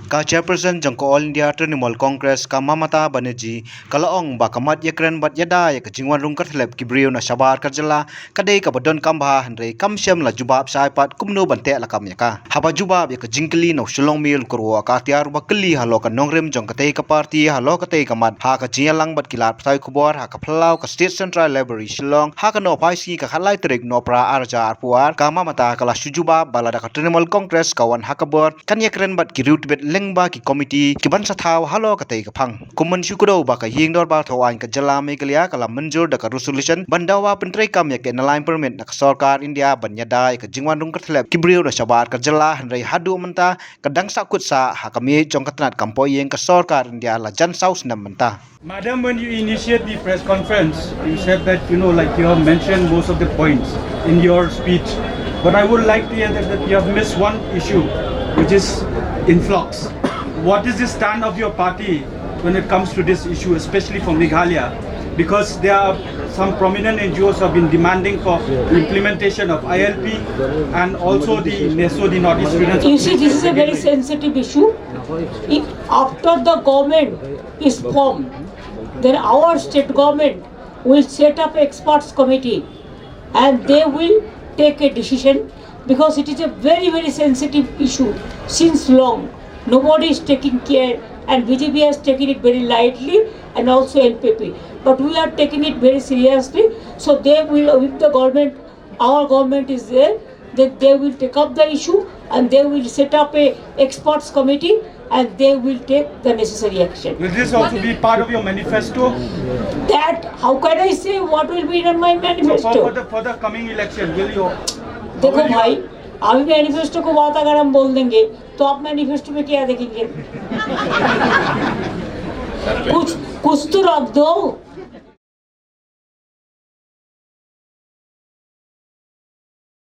ka chairperson jangko All India Trinamool Congress ka Mamata Banerjee kalaong ba kamat yakren bat yada ya kajingwan rung kyrthlep kibriu na shabar karjala kadai ka badon kamba hynrei kamshem la jubab shai pat kumno bante la kam yaka haba jubab ya kajingkli no Shillong Mail Kyrwoh ka Atiar ba kli halo ka nongrem jong katei ka party halo katei ka mat ha ka jialang bat kilat ptai khubor ha ka phlau ka State Central Library Shillong ha ka no paisi ka khalai trek no pra arja arpuar ka Mamata kala shujubab balada ka Trinamool Congress kawan hakabor kan yakren bat kirut bet lengba ki komiti ki ban sathau halo ka tei ka phang kuman syukuro ba ka hing dor ba thawain ka jala Meghalaya kala manjur da ka resolution bandawa pentrei kam ya ke nalain permit na ka sarkar India banyada ka jingwan rung kyrthlep kibriu na shabar ka jala hynrei hadu menta kadang sakut sa hakami jong katnat kampoyeng ka sarkar India la jan saus nam menta. Madam, when you initiate the press conference, you said that, like you have mentioned most of the points in your speech. But I would like to hear that you have missed one issue, which is influx. What is the stand of your party when it comes to this issue, especially for Meghalaya? Because there are some prominent NGOs have been demanding for implementation of ILP and also the NESO, the Northeast Students. You see, this is a very sensitive issue. After the government is formed, then our state government will set up experts committee and they will take a decision, because it is a very, very sensitive issue since long. Nobody is taking care, and BJP has taken it very lightly, and also NPP. But we are taking it very seriously. So they will, if the government, our government is there, then they will take up the issue and they will set up a experts committee and they will take the necessary action. Will this also be part of your manifesto? That, how can I say what will be in my manifesto? So for the coming election, will you? देखो भाई, अभी manifesto को बात अगर हम बोल देंगे तो आप मैनिफेस्टो में क्या देखेंगे? कुछ तो रख दो.